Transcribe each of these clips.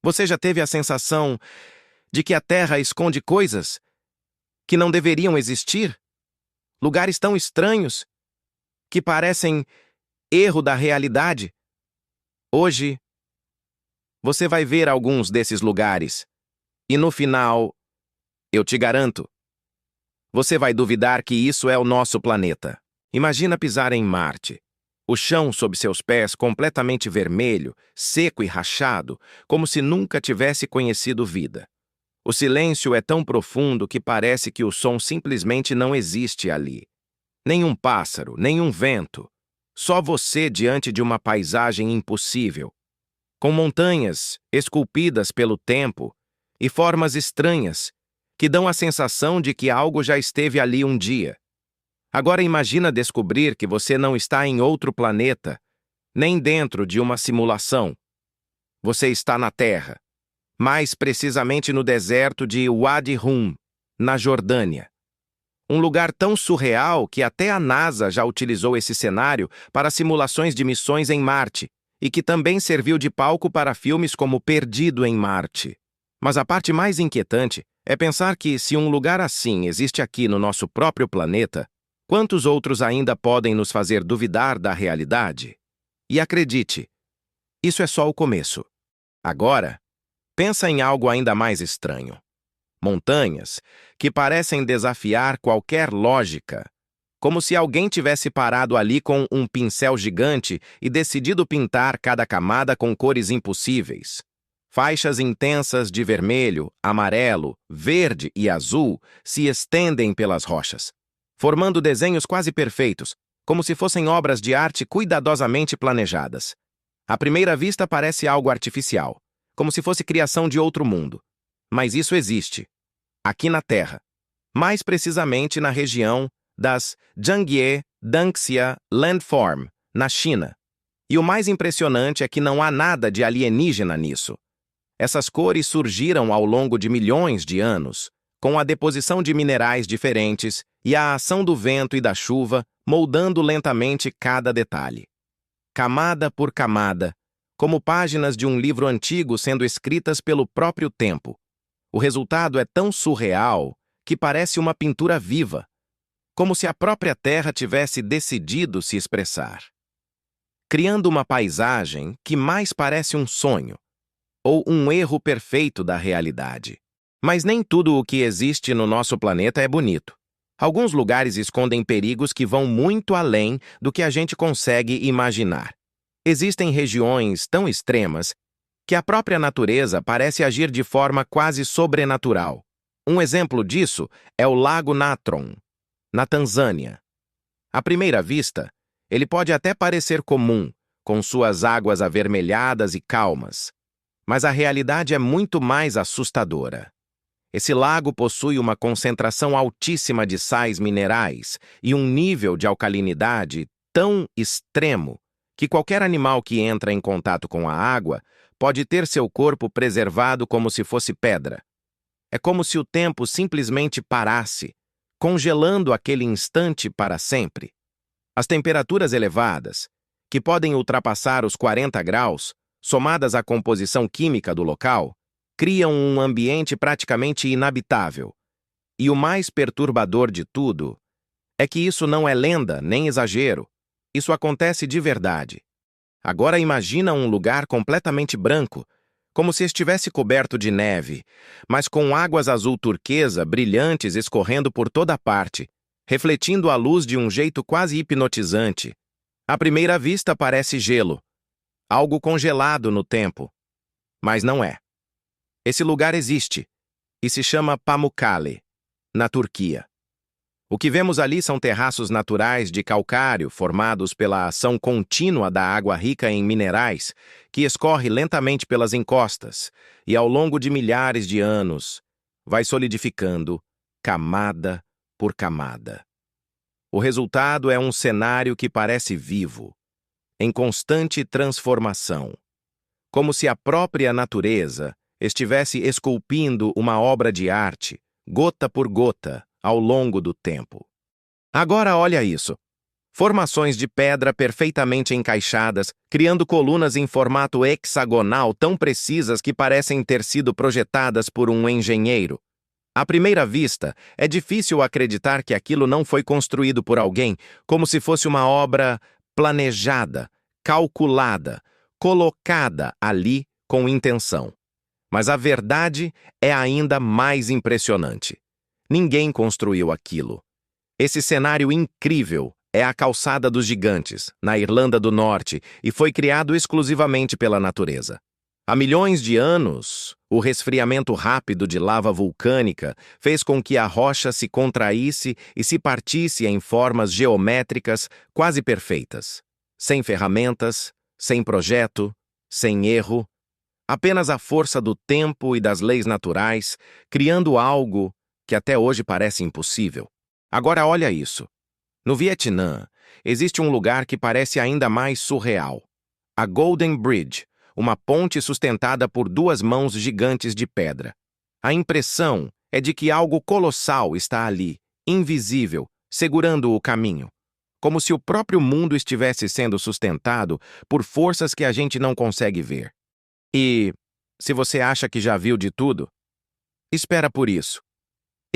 Você já teve a sensação de que a Terra esconde coisas que não deveriam existir? Lugares tão estranhos que parecem erro da realidade? Hoje, você vai ver alguns desses lugares e no final, eu te garanto, você vai duvidar que isso é o nosso planeta. Imagina pisar em Marte. O chão sob seus pés completamente vermelho, seco e rachado, como se nunca tivesse conhecido vida. O silêncio é tão profundo que parece que o som simplesmente não existe ali. Nenhum pássaro, nenhum vento. Só você diante de uma paisagem impossível, com montanhas esculpidas pelo tempo e formas estranhas que dão a sensação de que algo já esteve ali um dia. Agora imagina descobrir que você não está em outro planeta, nem dentro de uma simulação. Você está na Terra, mais precisamente no deserto de Wadi Rum, na Jordânia. Um lugar tão surreal que até a NASA já utilizou esse cenário para simulações de missões em Marte, e que também serviu de palco para filmes como Perdido em Marte. Mas a parte mais inquietante é pensar que, se um lugar assim existe aqui no nosso próprio planeta, quantos outros ainda podem nos fazer duvidar da realidade? E acredite, isso é só o começo. Agora, pensa em algo ainda mais estranho. Montanhas que parecem desafiar qualquer lógica, como se alguém tivesse parado ali com um pincel gigante e decidido pintar cada camada com cores impossíveis. Faixas intensas de vermelho, amarelo, verde e azul se estendem pelas rochas, formando desenhos quase perfeitos, como se fossem obras de arte cuidadosamente planejadas. À primeira vista parece algo artificial, como se fosse criação de outro mundo. Mas isso existe, aqui na Terra, mais precisamente na região das Jiangye Danxia Landform, na China. E o mais impressionante é que não há nada de alienígena nisso. Essas cores surgiram ao longo de milhões de anos, com a deposição de minerais diferentes e a ação do vento e da chuva moldando lentamente cada detalhe. Camada por camada, como páginas de um livro antigo sendo escritas pelo próprio tempo. O resultado é tão surreal que parece uma pintura viva, como se a própria Terra tivesse decidido se expressar, criando uma paisagem que mais parece um sonho, ou um erro perfeito da realidade. Mas nem tudo o que existe no nosso planeta é bonito. Alguns lugares escondem perigos que vão muito além do que a gente consegue imaginar. Existem regiões tão extremas que a própria natureza parece agir de forma quase sobrenatural. Um exemplo disso é o Lago Natron, na Tanzânia. À primeira vista, ele pode até parecer comum, com suas águas avermelhadas e calmas, mas a realidade é muito mais assustadora. Esse lago possui uma concentração altíssima de sais minerais e um nível de alcalinidade tão extremo que qualquer animal que entra em contato com a água pode ter seu corpo preservado como se fosse pedra. É como se o tempo simplesmente parasse, congelando aquele instante para sempre. As temperaturas elevadas, que podem ultrapassar os 40 graus, somadas à composição química do local, criam um ambiente praticamente inabitável. E o mais perturbador de tudo é que isso não é lenda nem exagero. Isso acontece de verdade. Agora imagina um lugar completamente branco, como se estivesse coberto de neve, mas com águas azul turquesa brilhantes escorrendo por toda parte, refletindo a luz de um jeito quase hipnotizante. À primeira vista parece gelo, algo congelado no tempo. Mas não é. Esse lugar existe, e se chama Pamukkale, na Turquia. O que vemos ali são terraços naturais de calcário formados pela ação contínua da água rica em minerais que escorre lentamente pelas encostas e, ao longo de milhares de anos, vai solidificando camada por camada. O resultado é um cenário que parece vivo, em constante transformação, como se a própria natureza estivesse esculpindo uma obra de arte, gota por gota, ao longo do tempo. Agora olha isso. Formações de pedra perfeitamente encaixadas, criando colunas em formato hexagonal tão precisas que parecem ter sido projetadas por um engenheiro. À primeira vista, é difícil acreditar que aquilo não foi construído por alguém, como se fosse uma obra planejada, calculada, colocada ali com intenção. Mas a verdade é ainda mais impressionante. Ninguém construiu aquilo. Esse cenário incrível é a Calçada dos Gigantes, na Irlanda do Norte, e foi criado exclusivamente pela natureza. Há milhões de anos, o resfriamento rápido de lava vulcânica fez com que a rocha se contraísse e se partisse em formas geométricas quase perfeitas. Sem ferramentas, sem projeto, sem erro, apenas a força do tempo e das leis naturais, criando algo que até hoje parece impossível. Agora olha isso. No Vietnã, existe um lugar que parece ainda mais surreal. A Golden Bridge, uma ponte sustentada por duas mãos gigantes de pedra. A impressão é de que algo colossal está ali, invisível, segurando o caminho. Como se o próprio mundo estivesse sendo sustentado por forças que a gente não consegue ver. E, se você acha que já viu de tudo, espera por isso.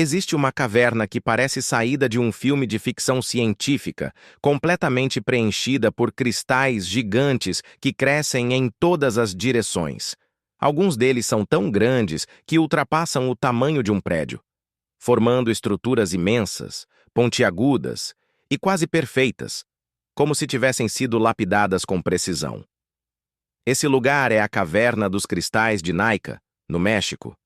Existe uma caverna que parece saída de um filme de ficção científica, completamente preenchida por cristais gigantes que crescem em todas as direções. Alguns deles são tão grandes que ultrapassam o tamanho de um prédio, formando estruturas imensas, pontiagudas e quase perfeitas, como se tivessem sido lapidadas com precisão. Esse lugar é a Caverna dos Cristais de Naica, no México.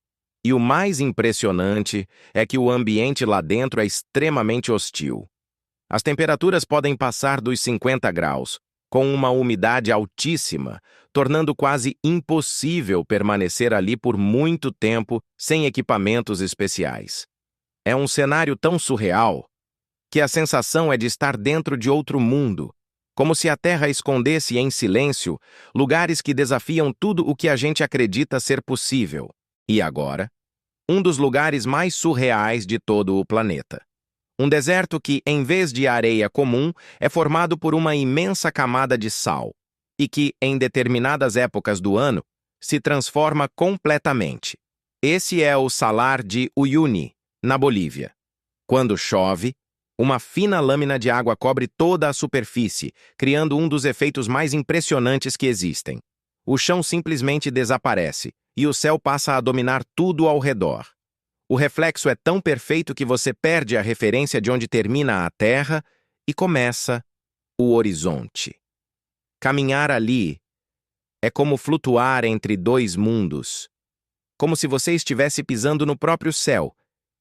E o mais impressionante é que o ambiente lá dentro é extremamente hostil. As temperaturas podem passar dos 50 graus, com uma umidade altíssima, tornando quase impossível permanecer ali por muito tempo sem equipamentos especiais. É um cenário tão surreal que a sensação é de estar dentro de outro mundo, como se a Terra escondesse em silêncio lugares que desafiam tudo o que a gente acredita ser possível. E agora, um dos lugares mais surreais de todo o planeta. Um deserto que, em vez de areia comum, é formado por uma imensa camada de sal, e que, em determinadas épocas do ano, se transforma completamente. Esse é o Salar de Uyuni, na Bolívia. Quando chove, uma fina lâmina de água cobre toda a superfície, criando um dos efeitos mais impressionantes que existem. O chão simplesmente desaparece, e o céu passa a dominar tudo ao redor. O reflexo é tão perfeito que você perde a referência de onde termina a Terra e começa o horizonte. Caminhar ali é como flutuar entre dois mundos, como se você estivesse pisando no próprio céu,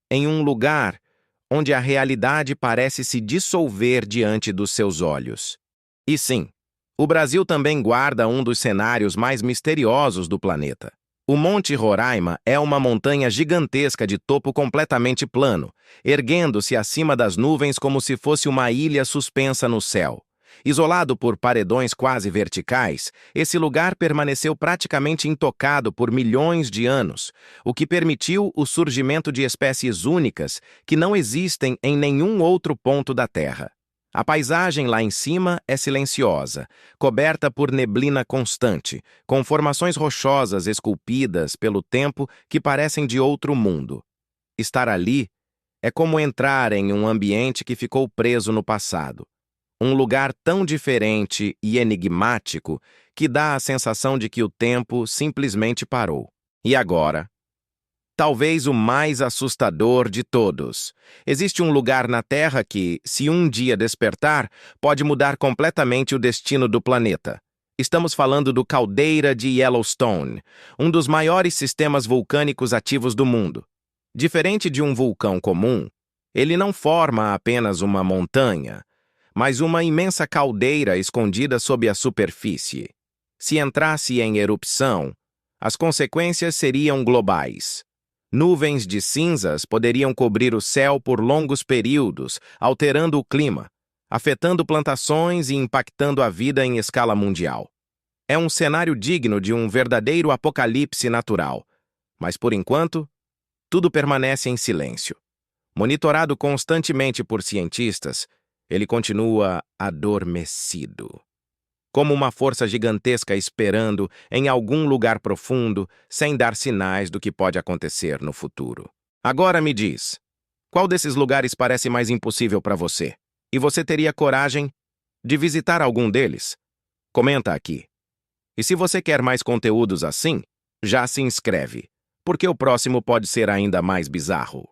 em um lugar onde a realidade parece se dissolver diante dos seus olhos. E sim, o Brasil também guarda um dos cenários mais misteriosos do planeta. O Monte Roraima é uma montanha gigantesca de topo completamente plano, erguendo-se acima das nuvens como se fosse uma ilha suspensa no céu. Isolado por paredões quase verticais, esse lugar permaneceu praticamente intocado por milhões de anos, o que permitiu o surgimento de espécies únicas que não existem em nenhum outro ponto da Terra. A paisagem lá em cima é silenciosa, coberta por neblina constante, com formações rochosas esculpidas pelo tempo que parecem de outro mundo. Estar ali é como entrar em um ambiente que ficou preso no passado. Um lugar tão diferente e enigmático que dá a sensação de que o tempo simplesmente parou. E agora? Talvez o mais assustador de todos. Existe um lugar na Terra que, se um dia despertar, pode mudar completamente o destino do planeta. Estamos falando do Caldeira de Yellowstone, um dos maiores sistemas vulcânicos ativos do mundo. Diferente de um vulcão comum, ele não forma apenas uma montanha, mas uma imensa caldeira escondida sob a superfície. Se entrasse em erupção, as consequências seriam globais. Nuvens de cinzas poderiam cobrir o céu por longos períodos, alterando o clima, afetando plantações e impactando a vida em escala mundial. É um cenário digno de um verdadeiro apocalipse natural, mas, por enquanto, tudo permanece em silêncio. Monitorado constantemente por cientistas, Ele continua adormecido, como uma força gigantesca esperando em algum lugar profundo, sem dar sinais do que pode acontecer no futuro. Agora me diz, qual desses lugares parece mais impossível para você? E você teria coragem de visitar algum deles? Comenta aqui. E se você quer mais conteúdos assim, já se inscreve, porque o próximo pode ser ainda mais bizarro.